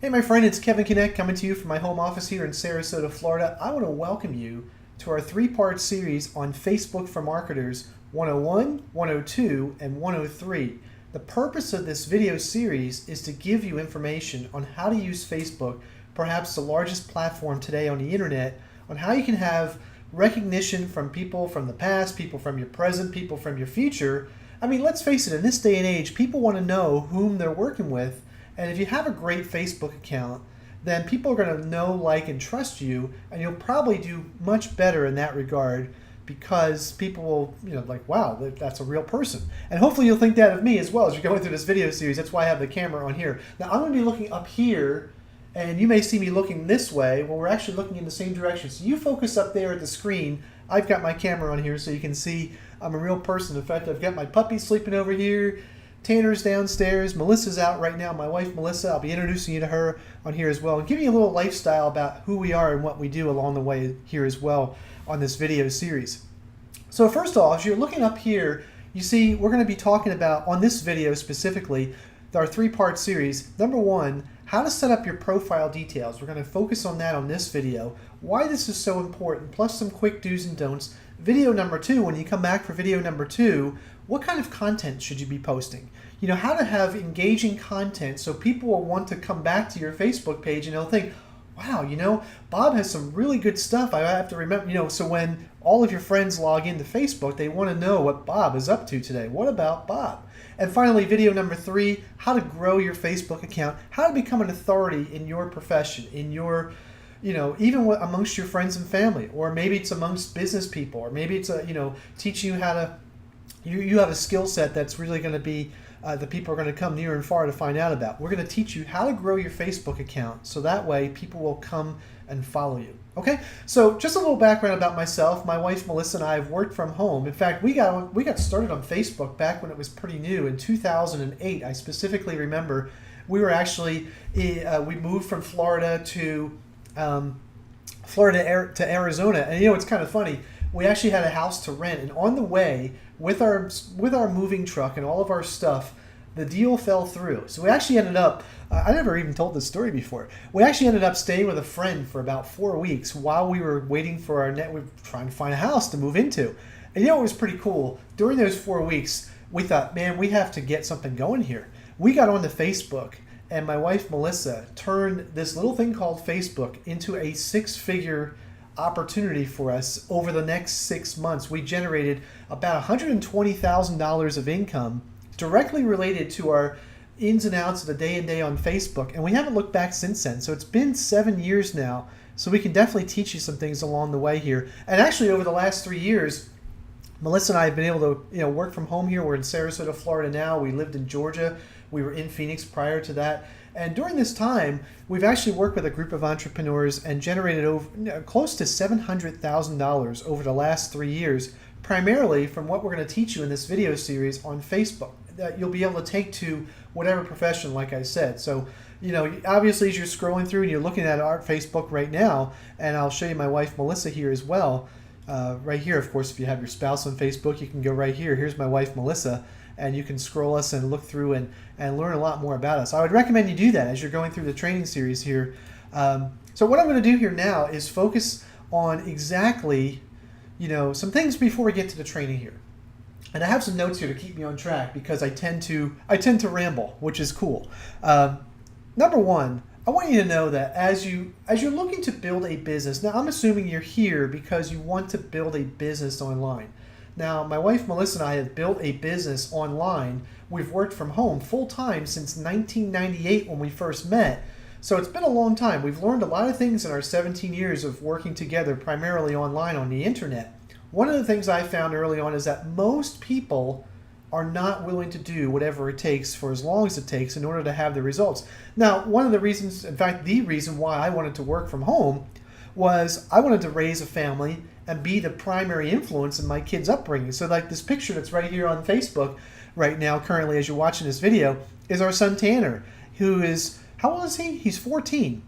Hey, my friend, it's Kevin Knecht coming to you from my home office here in Sarasota, Florida. I want to welcome you to our three-part series on Facebook for Marketers 101, 102, and 103. The purpose of this video series is to give you information on how to use Facebook, perhaps the largest platform today on the internet, on how you can have recognition from people from the past, people from your present, people from your future. I mean, let's face it, in this day and age, people want to know whom they're working with. And if you have a great Facebook account, then people are going to know, like, and trust you, and you'll probably do much better in that regard because people will, like, wow, that's a real person. And hopefully you'll think that of me as well as you're going through this video series. That's why I have the camera on here. Now, I'm going to be looking up here, and you may see me looking this way. Well, we're actually looking in the same direction. So you focus up there at the screen. I've got my camera on here so you can see I'm a real person. In fact, I've got my puppy sleeping over here. Tanner's downstairs. Melissa's out right now. My wife, Melissa. I'll be introducing you to her on here as well and giving you a little lifestyle about who we are and what we do along the way here as well on this video series. So first off, as you're looking up here, you see we're going to be talking about, on this video specifically, our three-part series. Number one, how to set up your profile details. We're going to focus on that on this video, why this is so important, plus some quick do's and don'ts. Video number two, when you come back for video number two, what kind of content should you be posting? How to have engaging content so people will want to come back to your Facebook page and they'll think, wow, Bob has some really good stuff. I have to remember, so when all of your friends log into Facebook, they want to know what Bob is up to today. What about Bob? And finally, video number three, how to grow your Facebook account, how to become an authority in your profession, in your even amongst your friends and family, or maybe it's amongst business people, or maybe it's teaching you how to, you have a skill set that's really going to be, the people are going to come near and far to find out about. We're going to teach you how to grow your Facebook account so that way people will come and follow you. Okay, so just a little background about myself. My wife Melissa and I have worked from home. In fact, we got started on Facebook back when it was pretty new in 2008. I specifically remember we were actually we moved from Florida to Arizona, and it's kind of funny. We actually had a house to rent, and on the way with our moving truck and all of our stuff, the deal fell through. So we actually ended up, I never even told this story before. We actually ended up staying with a friend for about 4 weeks while we were waiting for we were trying to find a house to move into. And it was pretty cool. During those 4 weeks, we thought, man, we have to get something going here. We got onto Facebook, and my wife Melissa turned this little thing called Facebook into a six-figure opportunity for us. Over the next 6 months, we generated about $120,000 of income directly related to our ins and outs of the day and day on Facebook, and we haven't looked back since then. So it's been 7 years now, so we can definitely teach you some things along the way here. And actually, over the last 3 years, Melissa and I have been able to work from home here. We're in Sarasota, Florida now. We lived in Georgia. We were in Phoenix prior to that. And during this time, we've actually worked with a group of entrepreneurs and generated over close to $700,000 over the last 3 years, primarily from what we're going to teach you in this video series on Facebook that you'll be able to take to whatever profession, like I said. So, obviously as you're scrolling through and you're looking at our Facebook right now, and I'll show you my wife Melissa here as well. Right here, of course, if you have your spouse on Facebook, you can go right here. Here's my wife Melissa, and you can scroll us and look through and learn a lot more about us. I would recommend you do that as you're going through the training series here. So what I'm going to do here now is focus on exactly, some things before we get to the training here. And I have some notes here to keep me on track because I tend to ramble, which is cool. Number one, I want you to know that as you're looking to build a business, now I'm assuming you're here because you want to build a business online. Now, my wife Melissa and I have built a business online. We've worked from home full-time since 1998 when we first met. So it's been a long time. We've learned a lot of things in our 17 years of working together, primarily online on the internet. One of the things I found early on is that most people are not willing to do whatever it takes for as long as it takes in order to have the results. Now, one of the reasons, in fact, the reason why I wanted to work from home was I wanted to raise a family and be the primary influence in my kids' upbringing. So like this picture that's right here on Facebook right now, currently as you're watching this video, is our son Tanner, who is, how old is he? He's 14.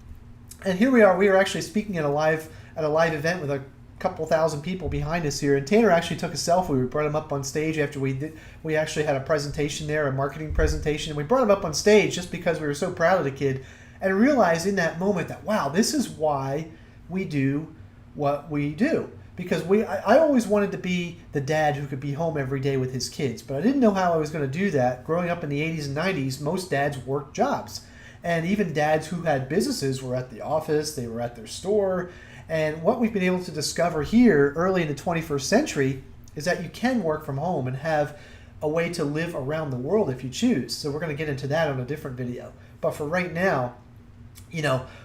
And here we are actually speaking at a live event with a couple thousand people behind us here, and Tanner actually took a selfie. We brought him up on stage after we actually had a presentation there, a marketing presentation. We brought him up on stage just because we were so proud of the kid, and realize in that moment that, wow, this is why we do what we do. Because I always wanted to be the dad who could be home every day with his kids, but I didn't know how I was going to do that. Growing up in the 80s and 90s, most dads worked jobs. And even dads who had businesses were at the office, they were at their store. And what we've been able to discover here early in the 21st century is that you can work from home and have a way to live around the world if you choose. So we're going to get into that on a different video. But for right now,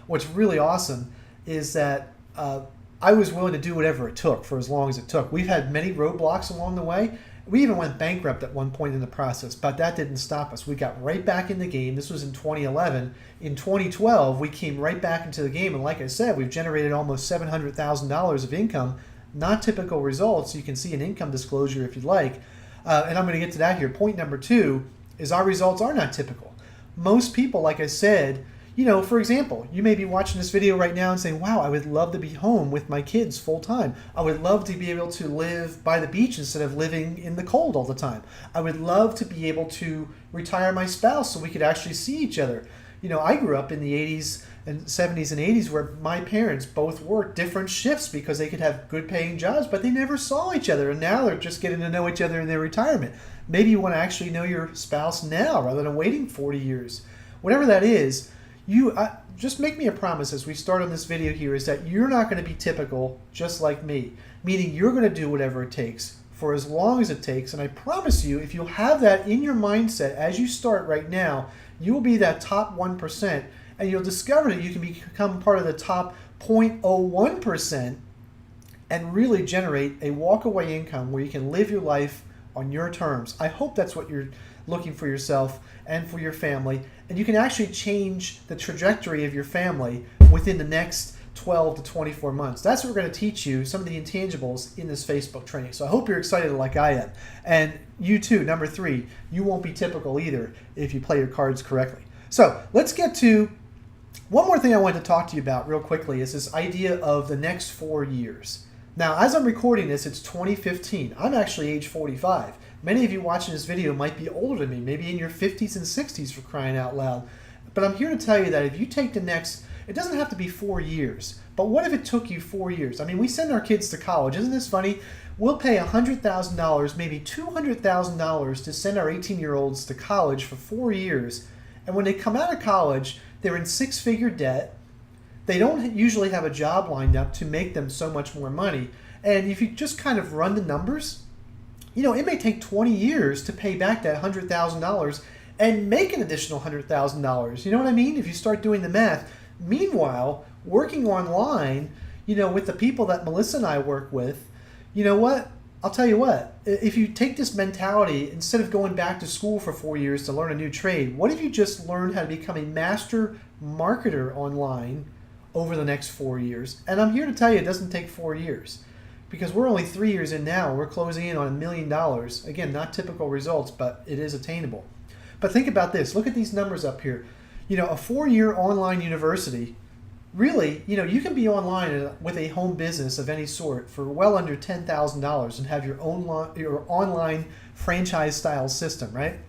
what's really awesome is that I was willing to do whatever it took for as long as it took. We've had many roadblocks along the way. We even went bankrupt at one point in the process, but that didn't stop us. We got right back in the game. This was in 2011. In 2012, we came right back into the game, and like I said, we've generated almost $700,000 of income. Not typical results. You can see an income disclosure if you'd like. And I'm going to get to that here. Point number 2 is our results are not typical. Most people, like I said, for example, you may be watching this video right now and saying, wow, I would love to be home with my kids full time. I would love to be able to live by the beach instead of living in the cold all the time. I would love to be able to retire my spouse so we could actually see each other. I grew up in the 80s and 70s and 80s where my parents both worked different shifts because they could have good paying jobs, but they never saw each other. And now they're just getting to know each other in their retirement. Maybe you want to actually know your spouse now rather than waiting 40 years. Whatever that is, just make me a promise as we start on this video here is that you're not going to be typical just like me, meaning you're going to do whatever it takes for as long as it takes. And I promise you, if you'll have that in your mindset as you start right now, you will be that top 1%, and you'll discover that you can become part of the top 0.01% and really generate a walk-away income where you can live your life on your terms. I hope that's what you're looking for yourself and for your family, and you can actually change the trajectory of your family within the next 12 to 24 months. That's what we're going to teach you, some of the intangibles in this Facebook training. So I hope you're excited like I am. And you too, number 3, you won't be typical either if you play your cards correctly. So let's get to one more thing I wanted to talk to you about real quickly is this idea of the next 4 years. Now, as I'm recording this, it's 2015. I'm actually age 45. Many of you watching this video might be older than me, maybe in your 50s and 60s for crying out loud. But I'm here to tell you that if you take the next, it doesn't have to be 4 years, but what if it took you 4 years? I mean, we send our kids to college. Isn't this funny? We'll pay $100,000, maybe $200,000 to send our 18-year-olds to college for 4 years. And when they come out of college, they're in six-figure debt. They don't usually have a job lined up to make them so much more money. And if you just kind of run the numbers, it may take 20 years to pay back that $100,000 and make an additional $100,000. You know what I mean? If you start doing the math. Meanwhile, working online, with the people that Melissa and I work with, what? I'll tell you what, if you take this mentality, instead of going back to school for 4 years to learn a new trade, what if you just learned how to become a master marketer online over the next 4 years? And I'm here to tell you it doesn't take 4 years because we're only 3 years in now. We're closing in on $1 million. Again, not typical results, but it is attainable. But think about this. Look at these numbers up here. A 4-year online university, really, you can be online with a home business of any sort for well under $10,000 and have your online franchise style system, right?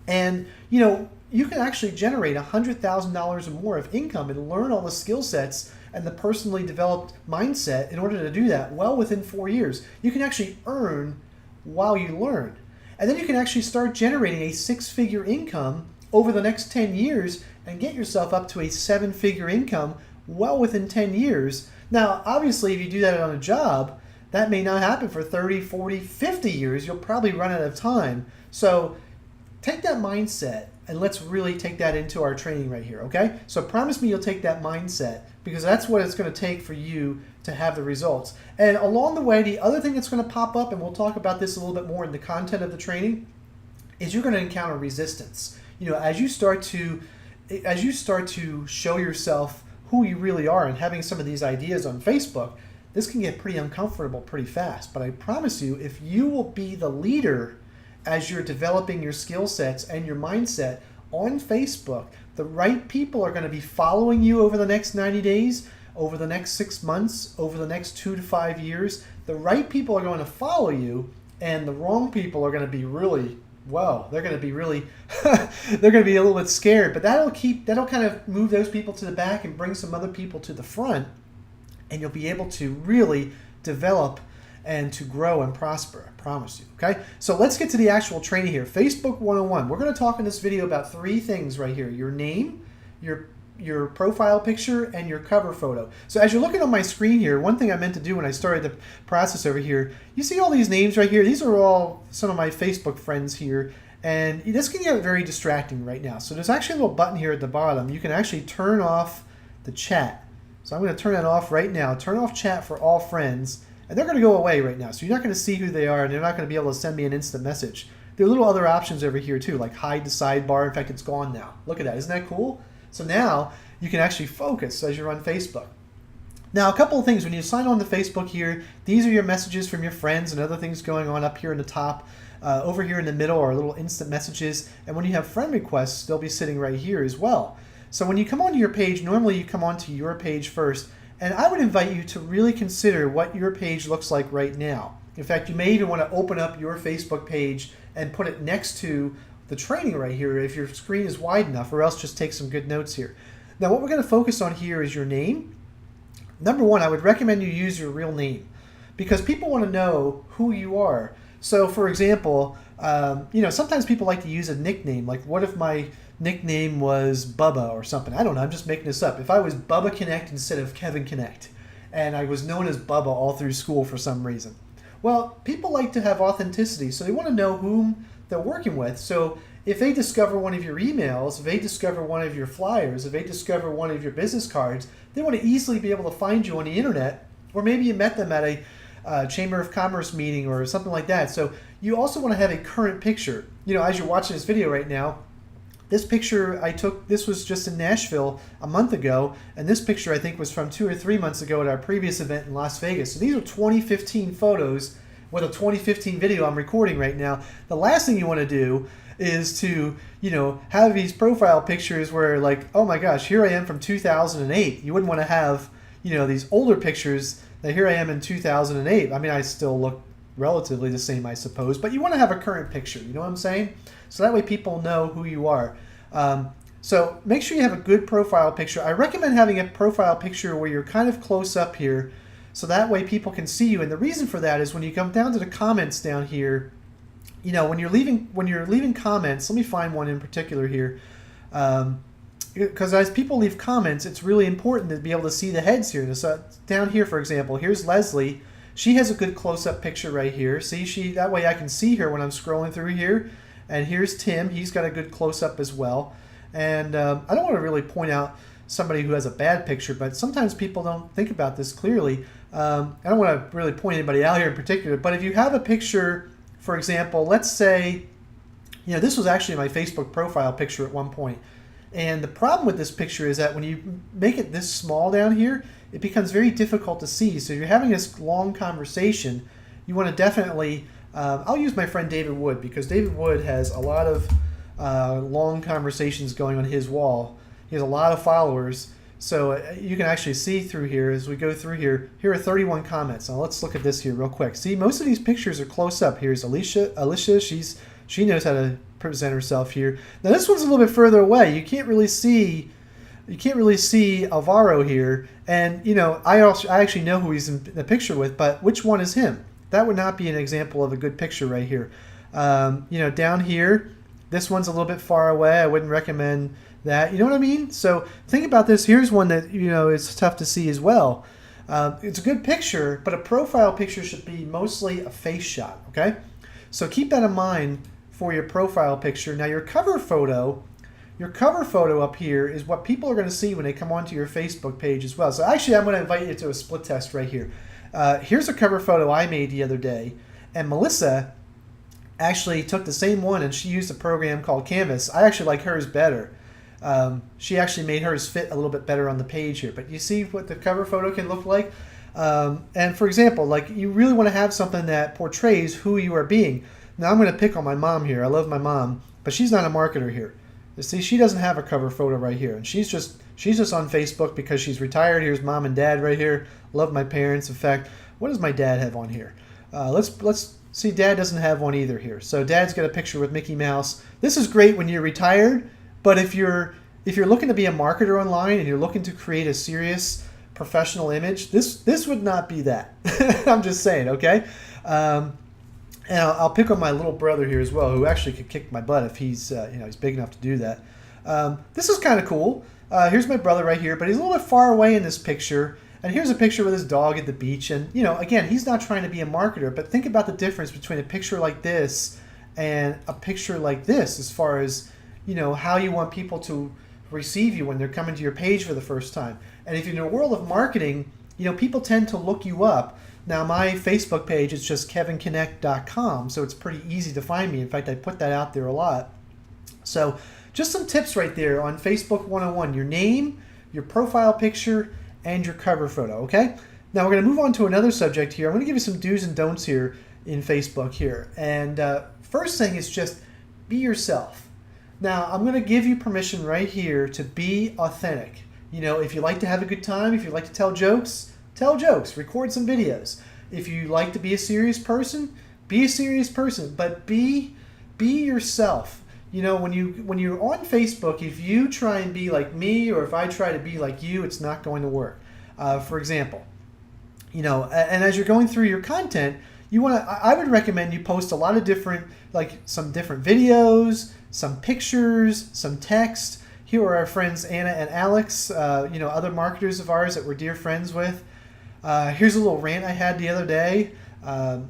And, you can actually generate $100,000 or more of income and learn all the skill sets and the personally developed mindset in order to do that well within 4 years. You can actually earn while you learn. And then you can actually start generating a 6-figure income over the next 10 years and get yourself up to a 7-figure income well within 10 years. Now, obviously, if you do that on a job, that may not happen for 30, 40, 50 years. You'll probably run out of time. So take that mindset and let's really take that into our training right here, okay? So promise me you'll take that mindset because that's what it's going to take for you to have the results. And along the way, the other thing that's going to pop up, and we'll talk about this a little bit more in the content of the training, is you're going to encounter resistance. As you start to show yourself who you really are and having some of these ideas on Facebook, this can get pretty uncomfortable pretty fast. But I promise you, if you will be the leader as you're developing your skill sets and your mindset on Facebook, the right people are going to be following you over the next 90 days, over the next 6 months, over the next 2 to 5 years. The right people are going to follow you, and the wrong people are going to be really whoa, they're going to be really, they're going to be a little bit scared. But that'll kind of move those people to the back and bring some other people to the front, and you'll be able to really develop and to grow and prosper. I promise you. Okay, so let's get to the actual training here. Facebook 101. We're going to talk in this video about 3 things right here: your name, your profile picture, and your cover photo. So as you're looking on my screen here, one thing I meant to do when I started the process over here, you see all these names right here. These are all some of my Facebook friends here, and this can get very distracting right now. So there's actually a little button here at the bottom. You can actually turn off the chat. So I'm going to turn that off right now. Turn off chat for all friends, and they're going to go away right now. So you're not going to see who they are, and they're not going to be able to send me an instant message. There are little other options over here too, like hide the sidebar. In fact, it's gone now. Look at that. Isn't that cool? So now you can actually focus as you're on Facebook. Now, a couple of things. When you sign on to Facebook here, these are your messages from your friends and other things going on up here in the top. Over here in the middle are little instant messages. And when you have friend requests, they'll be sitting right here as well. So when you come onto your page, normally you come onto your page first. And I would invite you to really consider what your page looks like right now. In fact, you may even want to open up your Facebook page and put it next to the training right here if your screen is wide enough, or else just take some good notes here. Now, what we're going to focus on here is your name. Number one, I would recommend you use your real name because people want to know who you are. So, for example, sometimes people like to use a nickname. Like, what if my nickname was Bubba or something? I don't know. I'm just making this up. If I was Bubba Knecht instead of Kevin Knecht, and I was known as Bubba all through school for some reason. Well, people like to have authenticity, so they want to know whom they're working with. So if they discover one of your emails, if they discover one of your flyers, if they discover one of your business cards, they want to easily be able to find you on the internet, or maybe you met them at a Chamber of Commerce meeting or something like that. So you also want to have a current picture. As you're watching this video right now, this picture I took, this was just in Nashville a month ago, and this picture I think was from 2 or 3 months ago at our previous event in Las Vegas. So these are 2015 photos with a 2015 video I'm recording right now. The last thing you want to do is to, have these profile pictures where like, oh my gosh, here I am from 2008. You wouldn't want to have, these older pictures that here I am in 2008. I mean, I still look relatively the same, I suppose, but you want to have a current picture. You know what I'm saying? So that way people know who you are. So make sure you have a good profile picture. I recommend having a profile picture where you're kind of close up here, so that way people can see you. And the reason for that is when you come down to the comments down here, when you're leaving comments, let me find one in particular here. Because as people leave comments, it's really important to be able to see the heads here. So down here, for example, here's Leslie. She has a good close-up picture right here. See, that way I can see her when I'm scrolling through here. And here's Tim. He's got a good close-up as well. And I don't want to really point out somebody who has a bad picture, but sometimes people don't think about this clearly. I don't want to really point anybody out here in particular, but if you have a picture, for example, let's say, this was actually my Facebook profile picture at one point. And the problem with this picture is that when you make it this small down here, it becomes very difficult to see. So if you're having this long conversation, you want to definitely, I'll use my friend David Wood, because David Wood has a lot of long conversations going on his wall. He has a lot of followers. So you can actually see through here as we go through here. Here are 31 comments. Now let's look at this here real quick. See, most of these pictures are close up. Here's Alicia. She knows how to present herself here. Now this one's a little bit further away. You can't really see Alvaro here. And I actually know who he's in the picture with, but which one is him? That would not be an example of a good picture right here. Down here, this one's a little bit far away. I wouldn't recommend that. You know what I mean? So think about this. Here's one that is tough to see as well. It's a good picture, but a profile picture should be mostly a face shot. Okay, so keep that in mind for your profile picture. Now your cover photo up here is what people are going to see when they come onto your Facebook page as well. So actually, I'm going to invite you to a split test right here. Here's a cover photo I made the other day, and Melissa actually took the same one and she used a program called Canvas. I actually like hers better. She actually made hers fit a little bit better on the page here, but you see what the cover photo can look like. And for example, like you really want to have something that portrays who you are being. Now I'm going to pick on my mom here. I love my mom, but she's not a marketer here. You see, she doesn't have a cover photo right here, and she's just on Facebook because she's retired. Here's mom and dad right here. Love my parents. In fact, what does my dad have on here? Let's See, Dad doesn't have one either here. So Dad's got a picture with Mickey Mouse. This is great when you're retired, but if you're looking to be a marketer online and you're looking to create a serious professional image, this would not be that. I'm just saying, okay? And I'll pick on my little brother here as well, who actually could kick my butt if he's he's big enough to do that. This is kind of cool. Here's my brother right here, but he's a little bit far away in this picture. And here's a picture with his dog at the beach. And, again, he's not trying to be a marketer, but think about the difference between a picture like this and a picture like this as far as, how you want people to receive you when they're coming to your page for the first time. And if you're in the world of marketing, people tend to look you up. Now, my Facebook page is just kevinknecht.com, so it's pretty easy to find me. In fact, I put that out there a lot. So just some tips right there on Facebook 101. Your name, your profile picture, and your cover photo, okay? Now we're going to move on to another subject here. I'm going to give you some do's and don'ts here in Facebook here. And first thing is just be yourself. Now, I'm going to give you permission right here to be authentic. If you like to have a good time, if you like to tell jokes, record some videos. If you like to be a serious person, be a serious person, but be yourself. When you're on Facebook, if you try and be like me or if I try to be like you, it's not going to work. For example, and as you're going through your content, I would recommend you post a lot of different, like some different videos, some pictures, some text. Here are our friends Anna and Alex, other marketers of ours that we're dear friends with. Here's a little rant I had the other day. I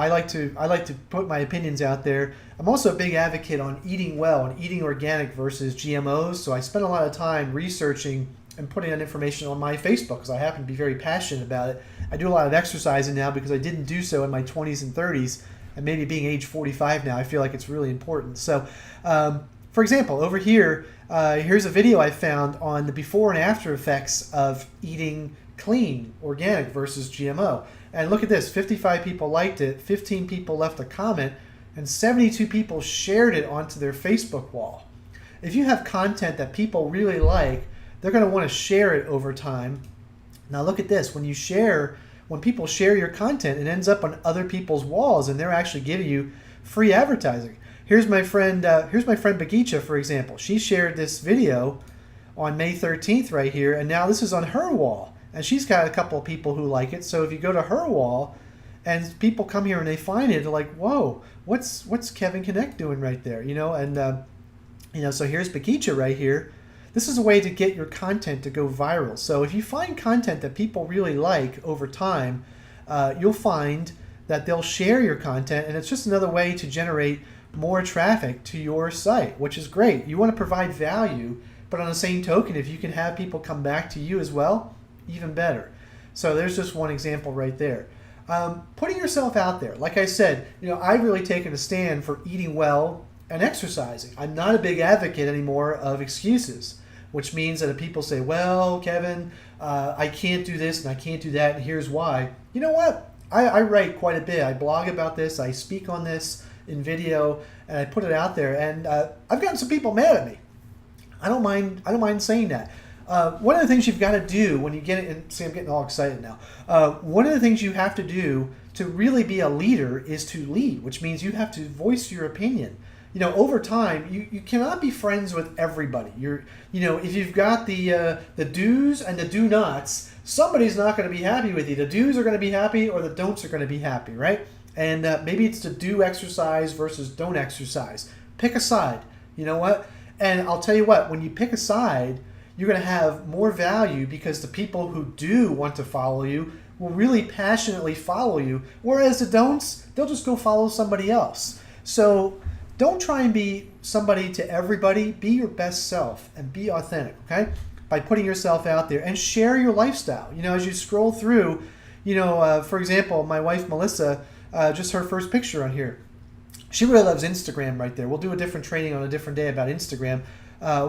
like to put my opinions out there. I'm also a big advocate on eating well and eating organic versus GMOs. So I spend a lot of time researching and putting that information on my Facebook because I happen to be very passionate about it. I do a lot of exercising now because I didn't do so in my 20s and 30s, and maybe being age 45 now, I feel like it's really important. So, for example, over here, here's a video I found on the before and after effects of eating clean, organic versus GMO. And look at this, 55 people liked it, 15 people left a comment, and 72 people shared it onto their Facebook wall. If you have content that people really like, they're going to want to share it over time. Now look at this, when people share your content, it ends up on other people's walls and they're actually giving you free advertising. Here's my friend Bagicha, for example. She shared this video on May 13th right here, and now this is on her wall. And she's got a couple of people who like it. So if you go to her wall and people come here and they find it, they're like, whoa, what's Kevin Knecht doing right there? So here's Bagicha right here. This is a way to get your content to go viral. So if you find content that people really like over time, you'll find that they'll share your content, and it's just another way to generate more traffic to your site, which is great. You want to provide value, but on the same token, if you can have people come back to you as well, even better. So there's just one example right there. Putting yourself out there. Like I said, I've really taken a stand for eating well and exercising. I'm not a big advocate anymore of excuses, which means that if people say, well, Kevin, I can't do this and I can't do that, and here's why. You know what? I write quite a bit. I blog about this. I speak on this in video, and I put it out there. And I've gotten some people mad at me. I don't mind saying that. One of the things you've got to do when you get it, and see, I'm getting all excited now. One of the things you have to do to really be a leader is to lead, which means you have to voice your opinion. Over time, you cannot be friends with everybody. If you've got the do's and the do nots, somebody's not going to be happy with you. The do's are going to be happy, or the don'ts are going to be happy, right? And maybe it's to do exercise versus don't exercise. Pick a side. You know what? And I'll tell you what, when you pick a side, you're going to have more value because the people who do want to follow you will really passionately follow you, whereas the don'ts, they'll just go follow somebody else. So don't try and be somebody to everybody. Be your best self and be authentic, okay? By putting yourself out there and share your lifestyle. As you scroll through, for example, my wife Melissa, just her first picture on here. She really loves Instagram right there. We'll do a different training on a different day about Instagram.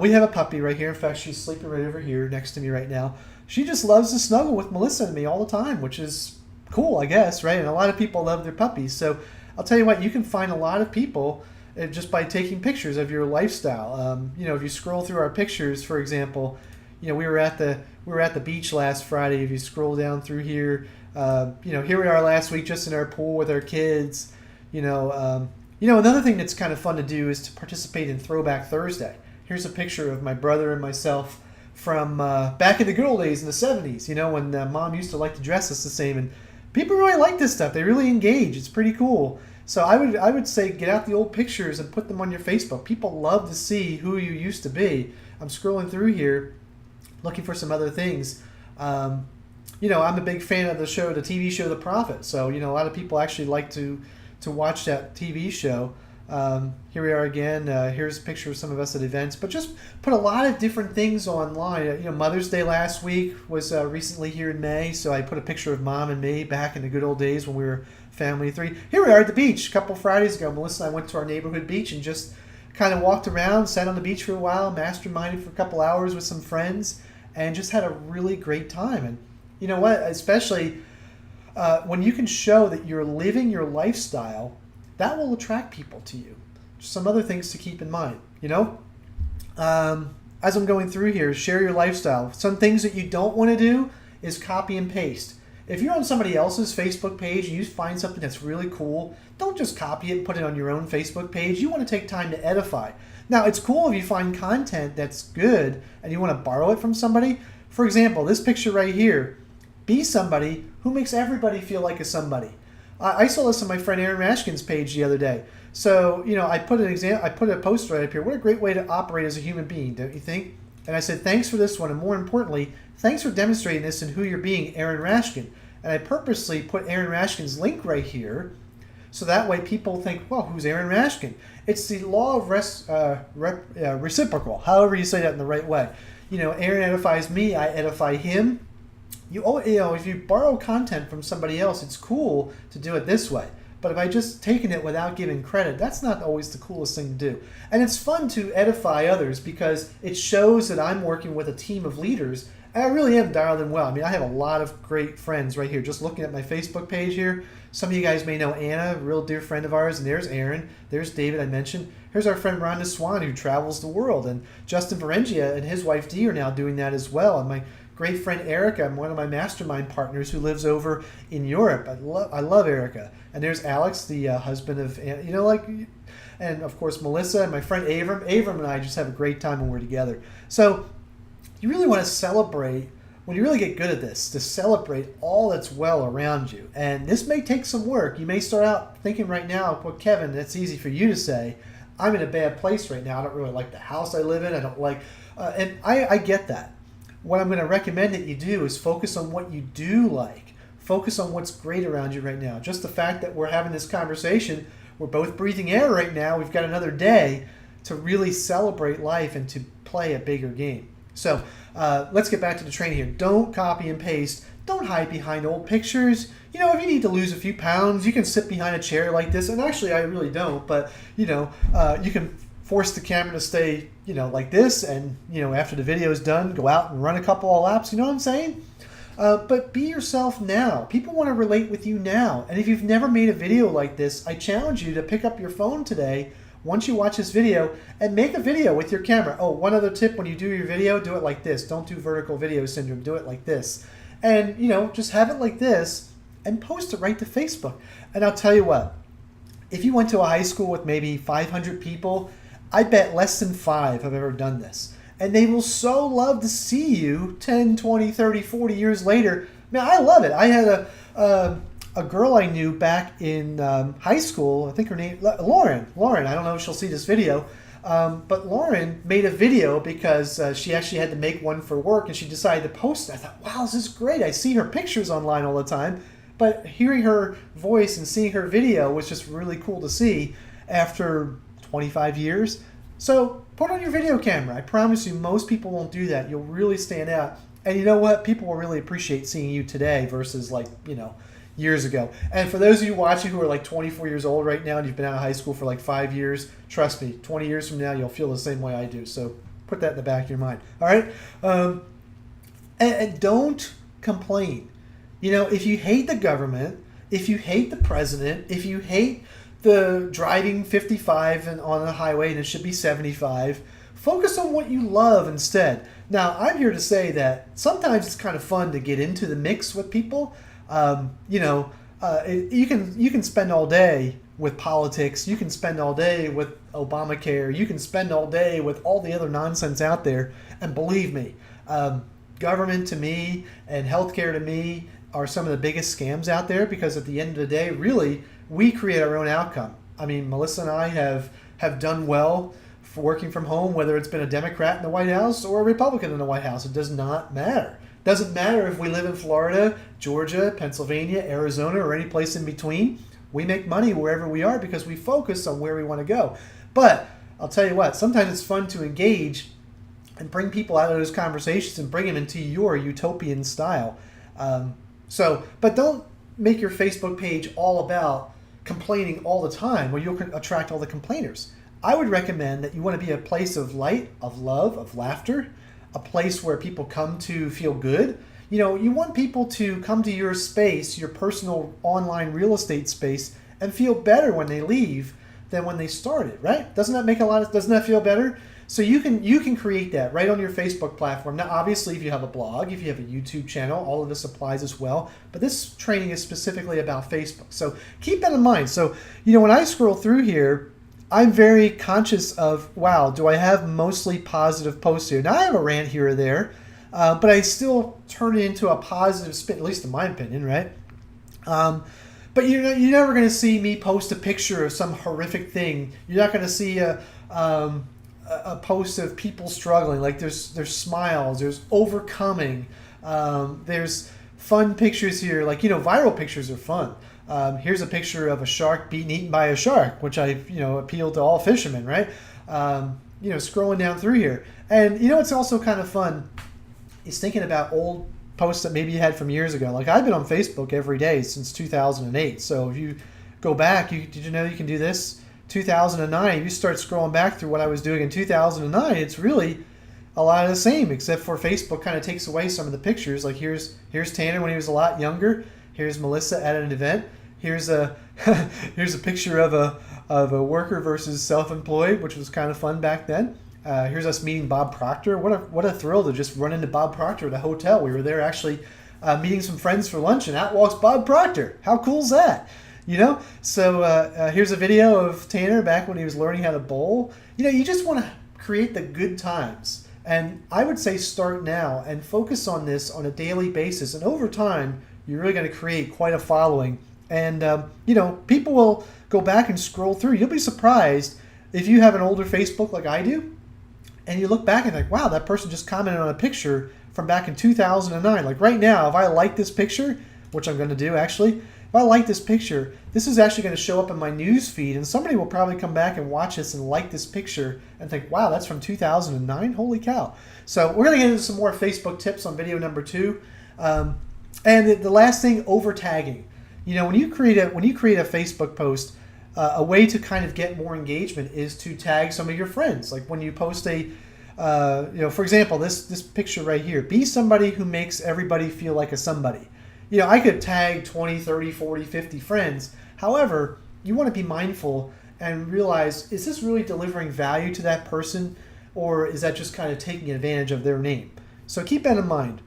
We have a puppy right here. In fact, she's sleeping right over here next to me right now. She just loves to snuggle with Melissa and me all the time, which is cool, I guess, right? And a lot of people love their puppies. So I'll tell you what, you can find a lot of people just by taking pictures of your lifestyle. If you scroll through our pictures, for example, we were at the beach last Friday. If you scroll down through here, here we are last week just in our pool with our kids. Another thing that's kind of fun to do is to participate in Throwback Thursday. Here's a picture of my brother and myself from back in the good old days in the 70s, when Mom used to like to dress us the same. And people really like this stuff. They really engage. It's pretty cool. So I would say get out the old pictures and put them on your Facebook. People love to see who you used to be. I'm scrolling through here looking for some other things. I'm a big fan of the TV show The Prophet. So, a lot of people actually like to watch that TV show. Here we are again. Here's a picture of some of us at events. But just put a lot of different things online. Mother's Day last week was recently here in May. So I put a picture of Mom and me back in the good old days when we were family of 3. Here we are at the beach a couple Fridays ago. Melissa and I went to our neighborhood beach and just kind of walked around, sat on the beach for a while, masterminded for a couple hours with some friends, and just had a really great time. And you know what? Especially when you can show that you're living your lifestyle, that will attract people to you. Some other things to keep in mind, As I'm going through here, share your lifestyle. Some things that you don't want to do is copy and paste. If you're on somebody else's Facebook page and you find something that's really cool, don't just copy it and put it on your own Facebook page. You want to take time to edify. Now, it's cool if you find content that's good and you want to borrow it from somebody. For example, this picture right here, be somebody who makes everybody feel like a somebody. I saw this on my friend Aaron Rashkin's page the other day. So, I put a post right up here. What a great way to operate as a human being, don't you think? And I said, thanks for this one. And more importantly, thanks for demonstrating this and who you're being, Aaron Rashkin. And I purposely put Aaron Rashkin's link right here. So that way people think, well, who's Aaron Rashkin? It's the law of reciprocal, however you say that in the right way. Aaron edifies me, I edify him. If you borrow content from somebody else, it's cool to do it this way. But if I just taken it without giving credit, that's not always the coolest thing to do. And it's fun to edify others because it shows that I'm working with a team of leaders. And I really am dialed in well. I mean, I have a lot of great friends right here. Just looking at my Facebook page here, some of you guys may know Anna, a real dear friend of ours. And there's Aaron. There's David, I mentioned. Here's our friend Rhonda Swan, who travels the world. And Justin Berengia and his wife Dee are now doing that as well. And my great friend Erica, one of my mastermind partners who lives over in Europe. I love Erica. And there's Alex, the husband of, and of course Melissa and my friend Avram. Avram and I just have a great time when we're together. So you really want to celebrate, when you really get good at this, to celebrate all that's well around you. And this may take some work. You may start out thinking right now, well, Kevin, that's easy for you to say. I'm in a bad place right now. I don't really like the house I live in. I don't like, and I get that. What I'm going to recommend that you do is focus on what you do like. Focus on what's great around you right now. Just the fact that we're having this conversation, we're both breathing air right now, we've got another day to really celebrate life and to play a bigger game. So let's get back to the training here. Don't copy and paste. Don't hide behind old pictures. If you need to lose a few pounds, you can sit behind a chair like this. And actually, I really don't. But, you can force the camera to stay, like this. And, after the video is done, go out and run a couple of laps. You know what I'm saying? But be yourself now. People want to relate with you now. And if you've never made a video like this, I challenge you to pick up your phone today, once you watch this video, and make a video with your camera. Oh, one other tip, when you do your video, do it like this. Don't do vertical video syndrome. Do it like this. And, just have it like this and post it right to Facebook. And I'll tell you what, if you went to a high school with maybe 500 people, I bet less than 5 have ever done this. And they will so love to see you 10, 20, 30, 40 years later. Man, I love it. I had a girl I knew back in high school. I think her name, Lauren. I don't know if she'll see this video. But Lauren made a video because she actually had to make one for work, and she decided to post it. I thought, wow, this is great. I see her pictures online all the time. But hearing her voice and seeing her video was just really cool to see after 25 years. So put on your video camera. I promise you, most people won't do that. You'll really stand out. And you know what? People will really appreciate seeing you today versus years ago. And for those of you watching who are like 24 years old right now and you've been out of high school for like 5 years, trust me, 20 years from now, you'll feel the same way I do. So put that in the back of your mind. All right? And don't complain. If you hate the government, if you hate the president, if you hate the driving 55 and on the highway and it should be 75, focus on what you love instead. Now, I'm here to say that sometimes it's kind of fun to get into the mix with people. You can spend all day with politics. You can spend all day with Obamacare. You can spend all day with all the other nonsense out there. And believe me, government to me and healthcare to me are some of the biggest scams out there, because at the end of the day, really, we create our own outcome. I mean, Melissa and I have done well for working from home, whether it's been a Democrat in the White House or a Republican in the White House. It does not matter. Doesn't matter if we live in Florida, Georgia, Pennsylvania, Arizona, or any place in between. We make money wherever we are because we focus on where we want to go. But I'll tell you what, sometimes it's fun to engage and bring people out of those conversations and bring them into your utopian style. But don't make your Facebook page all about complaining all the time, or you'll attract all the complainers. I would recommend that you want to be a place of light, of love, of laughter, a place where people come to feel good. You know, you want people to come to your space, your personal online real estate space, and feel better when they leave than when they started, right? Doesn't that feel better? So you can create that right on your Facebook platform. Now, obviously, if you have a blog, if you have a YouTube channel, all of this applies as well. But this training is specifically about Facebook. So keep that in mind. So, you know, when I scroll through here, I'm very conscious of, wow, do I have mostly positive posts here? Now, I have a rant here or there, but I still turn it into a positive spin, at least in my opinion, right? But you're never going to see me post a picture of some horrific thing. You're not going to see a post of people struggling. Like there's smiles, there's overcoming, there's fun pictures here. Like, you know, viral pictures are fun. Here's a picture of a shark being eaten by a shark, which appeal to all fishermen, right? Scrolling down through here. And you know what's also kind of fun is thinking about old posts that maybe you had from years ago. Like, I've been on Facebook every day since 2008. So if you go back, did you know you can do this? 2009, if you start scrolling back through what I was doing in 2009, it's really a lot of the same, except for Facebook kind of takes away some of the pictures. Like here's Tanner when he was a lot younger. Here's Melissa at an event. Here's a picture of a worker versus self-employed, which was kind of fun back then. Here's us meeting Bob Proctor. What a thrill to just run into Bob Proctor at a hotel. We were there actually meeting some friends for lunch, and out walks Bob Proctor. How cool is that? You know? So here's a video of Tanner back when he was learning how to bowl. You know, you just want to create the good times. And I would say start now and focus on this on a daily basis. And over time, you're really going to create quite a following. And, people will go back and scroll through. You'll be surprised if you have an older Facebook like I do, and you look back and think, wow, that person just commented on a picture from back in 2009. Like right now, if I like this picture, which I'm going to do actually, if I like this picture, this is actually going to show up in my news feed, and somebody will probably come back and watch this and like this picture and think, wow, that's from 2009? Holy cow. So we're going to get into some more Facebook tips on video number 2. And the last thing, over tagging. You know, when you create a Facebook post, a way to kind of get more engagement is to tag some of your friends. Like when you post for example, this picture right here, be somebody who makes everybody feel like a somebody. You know, I could tag 20, 30, 40, 50 friends. However, you want to be mindful and realize, is this really delivering value to that person, or is that just kind of taking advantage of their name? So keep that in mind.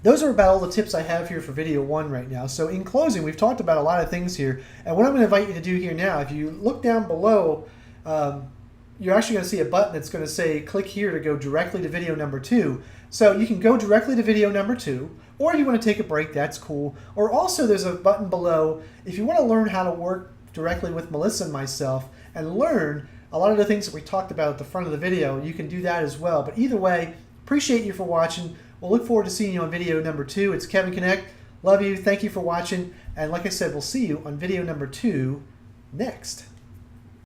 Those are about all the tips I have here for video 1 right now. So in closing, we've talked about a lot of things here. And what I'm going to invite you to do here now, if you look down below, you're actually going to see a button that's going to say click here to go directly to video number 2. So you can go directly to video number 2, or if you want to take a break, that's cool. Or also there's a button below if you want to learn how to work directly with Melissa and myself and learn a lot of the things that we talked about at the front of the video. You can do that as well. But either way, appreciate you for watching. We'll look forward to seeing you on video number 2. It's Kevin Knecht. Love you. Thank you for watching. And like I said, we'll see you on video number 2 next.